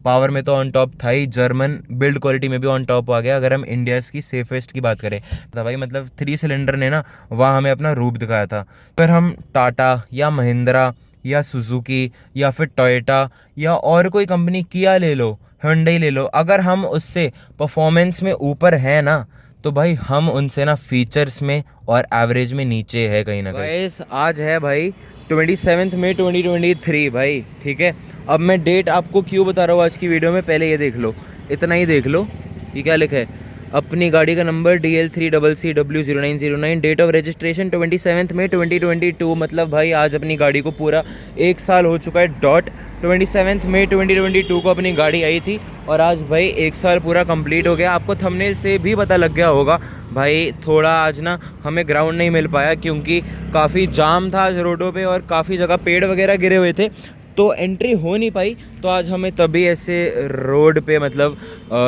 Power में तो on top था ही, जर्मन बिल्ड क्वालिटी में भी ऑन टॉप आ गया। अगर हम इंडिया की सेफेस्ट की बात करें तो भाई मतलब 3 सिलेंडर ने ना वहाँ हमें अपना रूप दिखाया था। पर हम टाटा या महिंद्रा या सुजुकी या फिर टोयोटा या और कोई कंपनी, किया ले लो, हुंडई ले लो, अगर हम उससे परफॉर्मेंस में ऊपर है ना तो भाई हम उनसे ना फीचर्स में और एवरेज में नीचे है कहीं ना कहीं। आज है भाई 27 मई 2023 भाई, ठीक है। अब मैं डेट आपको क्यों बता रहा हूँ आज की वीडियो में, पहले ये देख लो, इतना ही देख लो, ये क्या लिखा है, अपनी गाड़ी का number DL3CCW0909, date of registration 27 मई 2022। मतलब भाई आज अपनी गाड़ी को पूरा 1 साल हो चुका है डॉट। 27 मई 2022 को अपनी गाड़ी आई थी और आज भाई 1 साल पूरा कंप्लीट हो गया। आपको थंबनेल से भी पता लग गया होगा भाई, थोड़ा आज ना हमें ग्राउंड नहीं मिल पाया क्योंकि काफ़ी जाम था आज रोडों पे और काफ़ी जगह पेड़ वगैरह गिरे हुए थे, तो एंट्री हो नहीं पाई। तो आज हमें तभी ऐसे रोड पे मतलब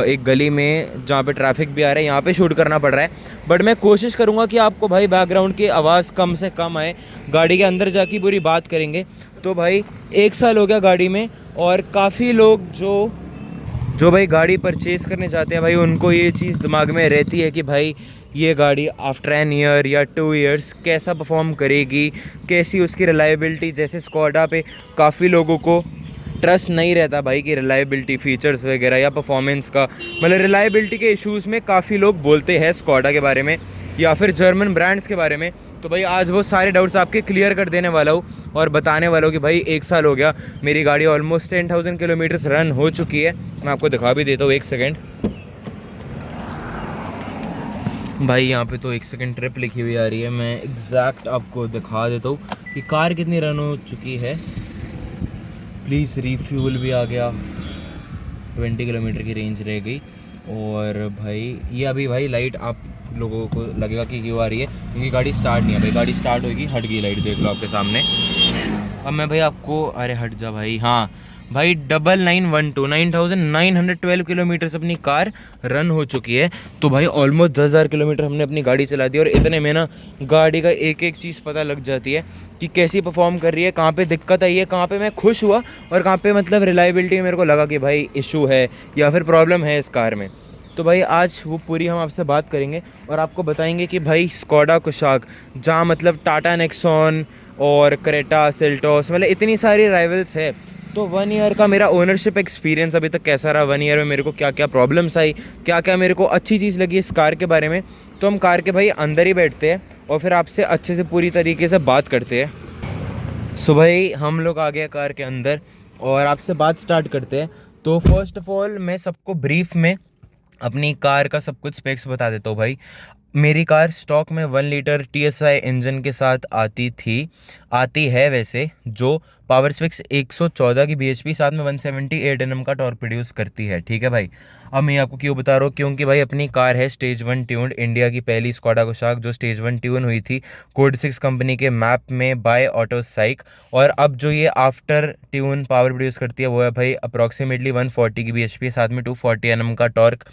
एक गली में जहाँ पे ट्रैफिक भी आ रहा है यहाँ पे शूट करना पड़ रहा है। बट मैं कोशिश करूँगा कि आपको भाई बैकग्राउंड की आवाज़ कम से कम आए। गाड़ी के अंदर जाके पूरी बात करेंगे। तो भाई 1 साल हो गया गाड़ी में, और काफ़ी लोग जो भाई गाड़ी परचेज़ करने जाते हैं भाई उनको ये चीज़ दिमाग में रहती है कि भाई ये गाड़ी आफ्टर एन ईयर या 2 ईयर्स कैसा परफॉर्म करेगी, कैसी उसकी रिलायबिलिटी। जैसे स्कोडा पे काफ़ी लोगों को ट्रस्ट नहीं रहता भाई कि रिलायबिलिटी, फीचर्स वगैरह या परफॉर्मेंस का, मतलब रिलायबिलिटी के इश्यूज़ में काफ़ी लोग बोलते हैं स्कोडा के बारे में या फिर जर्मन ब्रांड्स के बारे में। तो भाई आज वो सारे डाउट्स आपके क्लियर कर देने वाला हूँ और बताने वाला हूँ कि भाई 1 साल हो गया, मेरी गाड़ी ऑलमोस्ट 10,000 किलोमीटर्स रन हो चुकी है। मैं आपको दिखा भी देता हूँ, 1 सेकेंड भाई, यहाँ पे तो 1 सेकेंड ट्रिप लिखी हुई आ रही है। मैं एग्जैक्ट आपको दिखा देता हूँ कि कार कितनी रन हो चुकी है। प्लीज़ रिफ्यूल भी आ गया, 20 किलोमीटर की रेंज रह गई। और भाई ये अभी भाई लाइट आप लोगों को लगेगा कि क्यों आ रही है, क्योंकि गाड़ी स्टार्ट नहीं है भाई। गाड़ी स्टार्ट होगी, हट गई लाइट, देख लो आपके सामने। अब मैं भाई आपको, अरे हट जा भाई, हाँ भाई 9,912 किलोमीटर्स अपनी कार रन हो चुकी है। तो भाई ऑलमोस्ट 10,000 किलोमीटर हमने अपनी गाड़ी चला दी, और इतने में ना गाड़ी का एक एक चीज़ पता लग जाती है कि कैसी परफॉर्म कर रही है, कहाँ पे दिक्कत आई है, कहाँ पे मैं खुश हुआ और कहाँ पे मतलब रिलायबिलिटी मेरे को लगा कि भाई इशू है या फिर प्रॉब्लम है इस कार में। तो भाई आज वो पूरी हम आपसे बात करेंगे और आपको बताएंगे कि भाई स्कोडा कुशाक, जहाँ मतलब टाटा नेक्सॉन और क्रेटा, सेल्टोस, मतलब इतनी सारी राइवल्स है। तो 1 ईयर का मेरा ओनरशिप एक्सपीरियंस अभी तक कैसा रहा, 1 ईयर में मेरे को क्या क्या प्रॉब्लम्स आई, क्या क्या मेरे को अच्छी चीज़ लगी इस कार के बारे में। तो हम कार के भाई अंदर ही बैठते हैं और फिर आपसे अच्छे से पूरी तरीके से बात करते हैं। सो भाई हम लोग आ गए कार के अंदर और आपसे बात स्टार्ट करते हैं। तो फर्स्ट ऑफ ऑल मैं सबको ब्रीफ में अपनी कार का सब कुछ स्पेक्स बता देता हूँ भाई। मेरी कार स्टॉक में 1 लीटर TSI इंजन के साथ आती है वैसे, जो पावर स्पेक्स 114 की bhp, साथ में 178 Nm का टॉर्क प्रोड्यूस करती है, ठीक है भाई। अब मैं आपको क्यों बता रहा हूँ, क्योंकि भाई अपनी कार है स्टेज 1 ट्यून्ड, इंडिया की पहली स्कोडा कुशाक जो स्टेज 1 ट्यून हुई थी कोड 6 कंपनी के मैप में बाय ऑटोसाइक। और अब जो ये आफ्टर ट्यून पावर प्रोड्यूस करती है वो है भाई अप्रॉक्सीमेटली 140 की bhp, साथ में 240 Nm का टॉर्क।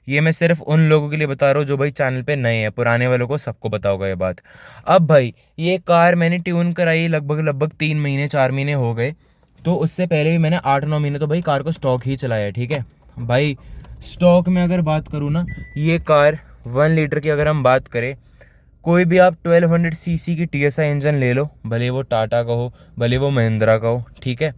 ये मैं सिर्फ उन लोगों के लिए बता रहा हूँ जो भाई चैनल पे नए हैं, पुराने वालों को सबको पता होगा ये बात। अब भाई ये कार मैंने ट्यून कराई लगभग 3 महीने 4 महीने हो गए, तो उससे पहले भी मैंने 8-9 महीने तो भाई कार को स्टॉक ही चलाया है, ठीक है भाई। स्टॉक में अगर बात करूँ ना, ये कार 1 लीटर की अगर हम बात करें, कोई भी आप 1200 सीसी की TSI इंजन ले लो, भले वो टाटा का हो भले वो महिंद्रा का हो, ठीक है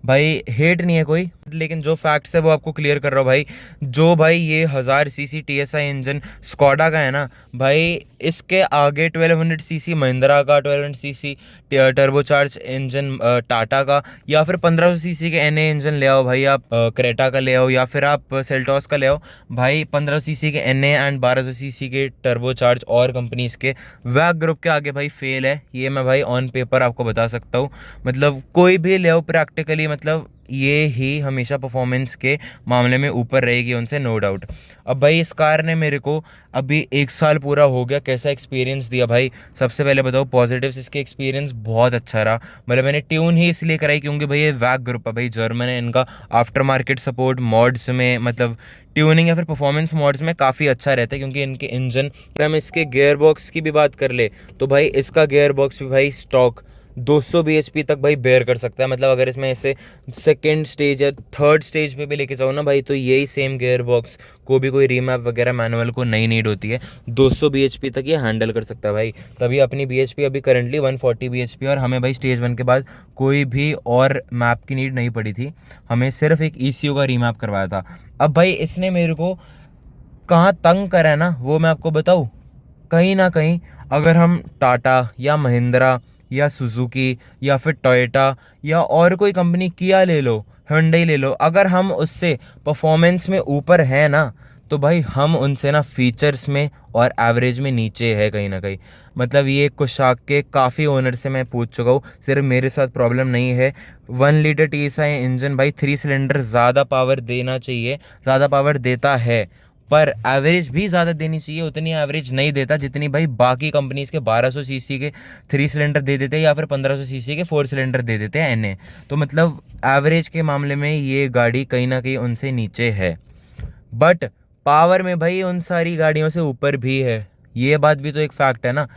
भाई, हेट नहीं है कोई, लेकिन जो फैक्ट्स है वो आपको क्लियर कर रहा हूँ भाई। जो भाई ये 1000 सीसी TSI इंजन स्कोडा का है ना भाई, इसके आगे 1200 सीसी महिंद्रा का, 1200 सीसी टर्बोचार्ज इंजन टाटा का, या फिर 1500 सीसी के NA इंजन ले आओ भाई आप, क्रेटा का ले आओ या फिर आप सेल्टॉस का ले आओ भाई। 1500 सीसी के NA एंड 1200 सीसी के टर्बोचार्ज और कंपनीज के वैग ग्रुप के आगे भाई फेल है, ये मैं भाई ऑन पेपर आपको बता सकता हूँ। मतलब कोई भी ले आओ प्रैक्टिकली, मतलब ये ही हमेशा परफॉर्मेंस के मामले में ऊपर रहेगी उनसे, नो डाउट। अब भाई इस कार ने मेरे को अभी 1 साल पूरा हो गया, कैसा एक्सपीरियंस दिया भाई, सबसे पहले बताओ पॉजिटिव्स। इसके एक्सपीरियंस बहुत अच्छा रहा, मतलब मैंने ट्यून ही इसलिए कराई क्योंकि भाई ये वैग ग्रुप है भाई, जर्मन है, इनका आफ्टर मार्केट सपोर्ट मॉड्स में, मतलब ट्यूनिंग या फिर परफॉर्मेंस मॉड्स में काफ़ी अच्छा रहता है, क्योंकि इनके इंजन। हम इसके गियर बॉक्स की भी बात कर ले तो भाई इसका गियर बॉक्स भी भाई स्टॉक 200 bhp तक भाई बेयर कर सकता है। मतलब अगर इसमें ऐसे सेकंड स्टेज या थर्ड स्टेज पे भी लेके जाओ ना भाई, तो यही सेम गियर बॉक्स को भी कोई रीमैप वगैरह मैनुअल को नहीं नीड होती है, 200 bhp तक ये हैंडल कर सकता है भाई। तभी अपनी bhp अभी करंटली 140 bhp, और हमें भाई स्टेज 1 के बाद कोई भी और मैप की नीड नहीं पड़ी थी, हमें सिर्फ एक ECU का रीमैप करवाया था। अब भाई इसने मेरे को कहाँ तंग करा है ना, वो मैं आपको बताऊँ। कहीं ना कहीं अगर हम टाटा या महिंद्रा या सुजुकी या फिर टोयोटा या और कोई कंपनी, किया ले लो, hyundai ले लो, अगर हम उससे परफॉर्मेंस में ऊपर है ना, तो भाई हम उनसे ना फीचर्स में और एवरेज में नीचे है कहीं ना कहीं। मतलब ये कुशाक के काफ़ी ओनर से मैं पूछ चुका हूँ, सिर्फ मेरे साथ प्रॉब्लम नहीं है। 1 लीटर TSI इंजन भाई 3 सिलेंडर ज़्यादा पावर देना चाहिए, ज़्यादा पावर देता है, पर एवरेज भी ज़्यादा देनी चाहिए, उतनी एवरेज नहीं देता जितनी भाई बाकी कंपनीज़ के 1200 सीसी के 3 सिलेंडर दे देते हैं या फिर 1500 सीसी के 4 सिलेंडर दे देते हैं NA। तो मतलब एवरेज के मामले में ये गाड़ी कहीं ना कहीं उनसे नीचे है, बट पावर में भाई उन सारी गाड़ियों से ऊपर भी है, ये बात भी तो एक फैक्ट है ना।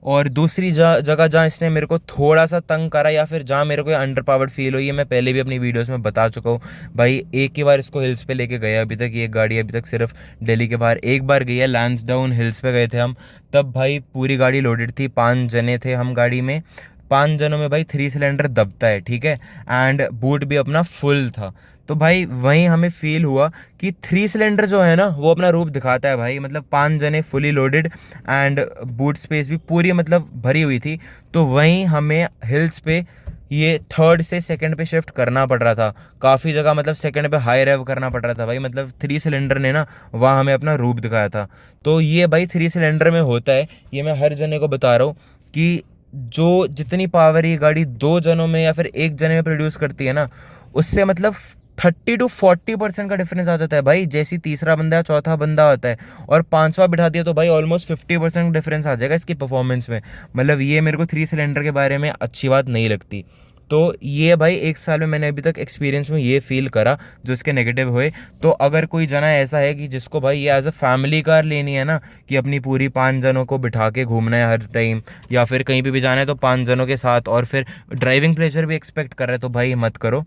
और दूसरी जगह जहाँ इसने मेरे को थोड़ा सा तंग करा या फिर जहाँ मेरे को अंडर पावर्ड फील हुई है, मैं पहले भी अपनी वीडियोस में बता चुका हूँ भाई। एक ही बार इसको हिल्स पे लेके गया अभी तक, ये गाड़ी अभी तक सिर्फ दिल्ली के बाहर एक बार गई है, लैंसडाउन हिल्स पे गए थे हम, तब भाई पूरी गाड़ी लोडेड थी, 5 जने थे हम गाड़ी में, 5 जनों में भाई 3 सिलेंडर दबता है, ठीक है, एंड बूट भी अपना फुल था। तो भाई वहीं हमें फील हुआ कि 3 सिलेंडर जो है ना वो अपना रूप दिखाता है भाई। मतलब 5 जने fully loaded and boot space भी पूरी मतलब भरी हुई थी, तो वहीं हमें हिल्स पे ये थर्ड से सेकंड पे शिफ्ट करना पड़ रहा था काफ़ी जगह, मतलब सेकंड पे हाई रेव करना पड़ रहा था भाई। मतलब 3 सिलेंडर ने ना वहाँ हमें अपना रूप दिखाया था। तो ये भाई 3 सिलेंडर में होता है, ये मैं हर जने को बता रहा हूँ कि जो जितनी पावर ये गाड़ी 2 जनों में या फिर 1 जने में प्रोड्यूस करती है ना, उससे मतलब 30 to 40% का डिफरेंस आ जाता है भाई। जैसी तीसरा बंदा या चौथा बंदा आता है और 5वां बिठा दिया, तो भाई ऑलमोस्ट 50% डिफरेंस आ जाएगा इसकी परफॉर्मेंस में। मतलब ये मेरे को 3 सिलेंडर के बारे में अच्छी बात नहीं लगती। तो ये भाई 1 साल में मैंने अभी तक एक्सपीरियंस में ये फील करा जो इसके नेगेटिव हुए। तो अगर कोई जना ऐसा है कि जिसको भाई ये एज अ फैमिली कार लेनी है ना, कि अपनी पूरी 5 जनों को बिठा के घूमना है हर टाइम, या फिर कहीं पे भी जाना है तो 5 जनों के साथ, और फिर ड्राइविंग प्लेजर भी एक्सपेक्ट कर रहे हैं, तो भाई मत करो।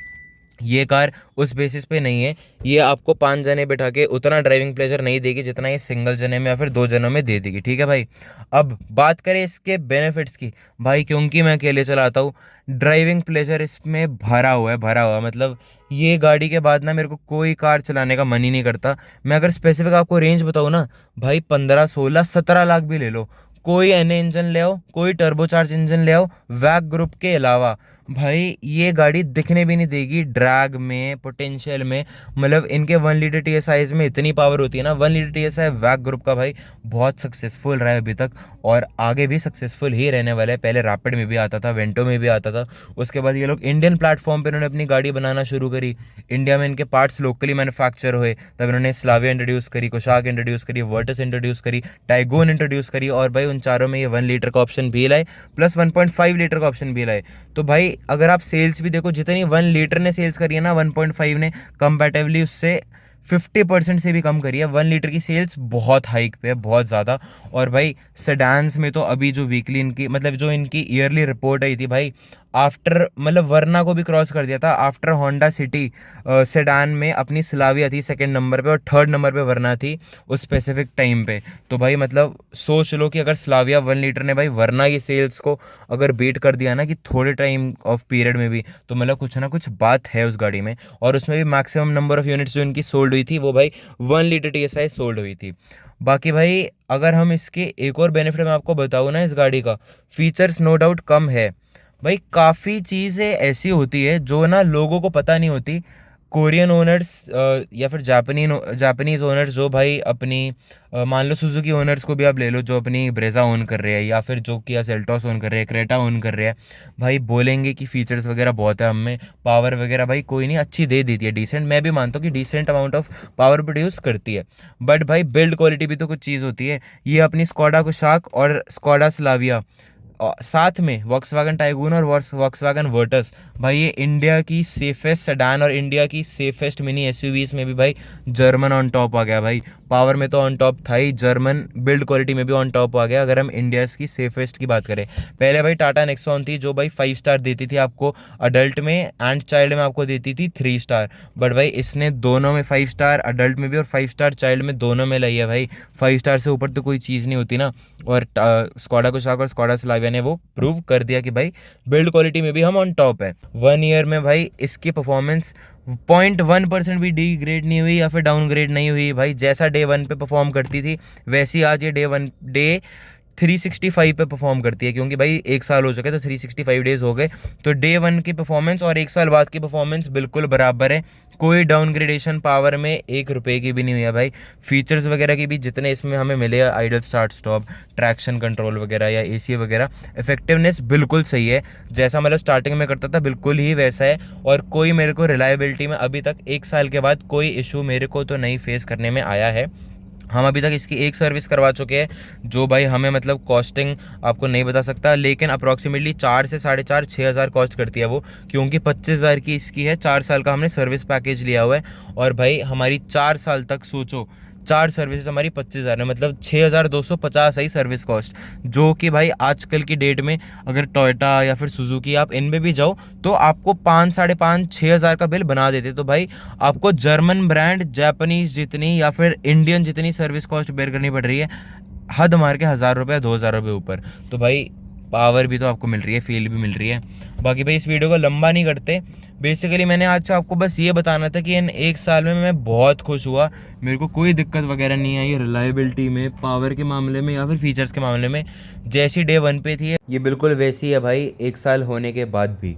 ये कार उस बेसिस पे नहीं है, ये आपको 5 जने बिठा के उतना ड्राइविंग प्लेजर नहीं देगी जितना ये सिंगल जने में या फिर 2 जनों में दे देगी, ठीक है भाई। अब बात करें इसके बेनिफिट्स की भाई, क्योंकि मैं अकेले चलाता हूँ, ड्राइविंग प्लेजर इसमें भरा हुआ है, भरा हुआ। मतलब ये गाड़ी के बाद ना मेरे को कोई कार चलाने का मन ही नहीं करता। मैं अगर स्पेसिफिक आपको रेंज बताऊँ ना भाई, 15, 16, 17 लाख भी ले लो, कोई NA इंजन ले आओ, कोई टर्बोचार्ज इंजन ले आओ, वैग ग्रुप के अलावा भाई ये गाड़ी दिखने भी नहीं देगी ड्रैग में, पोटेंशियल में। मतलब इनके 1 लीटर TSI में इतनी पावर होती है ना, 1 लीटर TSI वैग ग्रुप का भाई बहुत सक्सेसफुल रहा है अभी तक, और आगे भी सक्सेसफुल ही रहने वाला है। पहले रैपिड में भी आता था, वेंटो में भी आता था, उसके बाद ये लोग इंडियन प्लेटफॉर्म पे इन्होंने अपनी गाड़ी बनाना शुरू करी, इंडिया में इनके पार्ट्स लोकली मैन्युफैक्चर हुए, तब इन्होंने स्लाविया इंट्रोड्यूस करी, कुशाक इंट्रोड्यूस करी, वर्टस इंट्रोड्यूस करी, टाइगोन इंट्रोड्यूस करी, और भाई उन चारों में ये 1 लीटर का ऑप्शन भी लाए, प्लस 1.5 लीटर का ऑप्शन भी लाए। तो भाई अगर आप सेल्स भी देखो, जितनी 1 लीटर ने सेल्स करी है ना, 1.5 ने कंपैरेटिवली उससे 50% से भी कम करी है। 1 लीटर की सेल्स बहुत हाइक पे है, बहुत ज़्यादा। और भाई सेडान्स में तो अभी जो वीकली इनकी, मतलब जो इनकी ईयरली रिपोर्ट आई थी भाई, आफ्टर मतलब वरना को भी क्रॉस कर दिया था। आफ्टर होंडा सिटी सेडान में अपनी स्लाविया थी सेकंड नंबर पे, और थर्ड नंबर पे वरना थी उस स्पेसिफिक टाइम पे। तो भाई मतलब सोच लो कि अगर स्लाविया 1 लीटर ने भाई वरना की सेल्स को अगर बीट कर दिया ना कि थोड़े टाइम ऑफ पीरियड में भी, तो मतलब कुछ ना कुछ बात है उस गाड़ी में। और उसमें भी मैक्सिमम नंबर ऑफ यूनिट्स जो इनकी सोल्ड हुई थी वो भाई 1 लीटर TSI सोल्ड हुई थी। बाकी भाई अगर हम इसके एक और बेनिफिट मैं आपको बताऊँ ना, इस गाड़ी का फीचर्स नो डाउट कम है भाई। काफ़ी चीज़ें ऐसी होती है जो ना लोगों को पता नहीं होती। कोरियन ओनर्स या फिर जापानीज़ ओनर्स जो भाई अपनी मान लो सुजुकी ओनर्स को भी आप ले लो, जो अपनी ब्रेजा ओन कर रहे हैं या फिर जो किया सेल्टॉस ओन कर रहे हैं, क्रेटा ओन कर रहे हैं, भाई बोलेंगे कि फीचर्स वगैरह बहुत है हमें, पावर वगैरह भाई कोई नहीं अच्छी दे देती है, डिसेंट। मैं भी मानता हूँ कि decent amount of power produce करती है, बट भाई बिल्ड क्वालिटी भी तो कुछ चीज़ होती है। ये अपनी स्कोडा कुशाक और स्कोडा स्लाविया साथ में वॉक्सवैगन टाइगून और वॉक्सवैगन वर्टस, भाई ये इंडिया की सेफेस्ट सेडान और इंडिया की सेफेस्ट मिनी एसयूवीज में भी भाई जर्मन ऑन टॉप आ गया भाई। पावर में तो ऑन टॉप था ही, जर्मन बिल्ड क्वालिटी में भी ऑन टॉप आ गया। अगर हम इंडिया की सेफेस्ट की बात करें, पहले भाई टाटा नेक्सॉन थी जो भाई 5 स्टार देती थी आपको अडल्ट में, एंड चाइल्ड में आपको देती थी 3 स्टार, बट भाई इसने दोनों में 5 स्टार अडल्ट में भी और 5 स्टार चाइल्ड में दोनों में लाई है भाई। 5 स्टार से ऊपर तो कोई चीज़ नहीं होती ना। और स्कोडा कुशाक और स्कोडा स्लाविया ने वो प्रूव कर दिया कि भाई बिल्ड क्वालिटी में भी हम ऑन टॉप है। 1 ईयर में भाई इसकी परफॉर्मेंस 0.1% भी डिग्रेड नहीं हुई या फिर डाउनग्रेड नहीं हुई भाई। जैसा डे 1 पे परफॉर्म करती थी वैसी आज ये डे 365 पे परफॉर्म करती है, क्योंकि भाई 1 साल हो चुके तो 365 डेज हो गए। तो डे 1 की परफॉर्मेंस और 1 साल बाद की परफॉर्मेंस बिल्कुल बराबर है। कोई डाउनग्रेडेशन पावर में 1 रुपये की भी नहीं हुई है भाई। फीचर्स वगैरह की भी जितने इसमें हमें मिले, idol start stop, traction control वगैरह या एसी वगैरह, इफेक्टिवनेस बिल्कुल सही है। जैसा मतलब स्टार्टिंग में करता था बिल्कुल ही वैसा है। और कोई मेरे को रिलायबिलिटी में अभी तक 1 साल के बाद कोई इशू मेरे को तो नहीं फेस करने में आया है। हम अभी तक इसकी 1 सर्विस करवा चुके हैं, जो भाई हमें मतलब कॉस्टिंग आपको नहीं बता सकता, लेकिन अप्रॉक्सीमेटली 4 से 4.5 6,000 कॉस्ट करती है वो, क्योंकि 25,000 की इसकी है। 4 साल का हमने सर्विस पैकेज लिया हुआ है। और भाई हमारी 4 साल तक सोचो 4 सर्विस हमारी 25,000 है, मतलब 6,250 आई सर्विस कॉस्ट, जो कि भाई आजकल की डेट में अगर टोयोटा या फिर सुजुकी आप इनमें भी जाओ तो आपको 5 5.5 6,000 का बिल बना देते। तो भाई आपको जर्मन ब्रांड, जापानीज जितनी या फिर इंडियन जितनी सर्विस कॉस्ट बेयर करनी पड़ रही है, हद मार के 1,000 रुपये 2,000 रुपये ऊपर। तो भाई पावर भी तो आपको मिल रही है, फील भी मिल रही है। बाकी भाई इस वीडियो को लंबा नहीं करते, बेसिकली मैंने आज आपको बस ये बताना था कि इन 1 साल में मैं बहुत खुश हुआ। मेरे को कोई दिक्कत वगैरह नहीं आई रिलायबिलिटी में, पावर के मामले में या फिर फीचर्स के मामले में। जैसी डे 1 पे थी ये बिल्कुल वैसी है भाई 1 साल होने के बाद भी।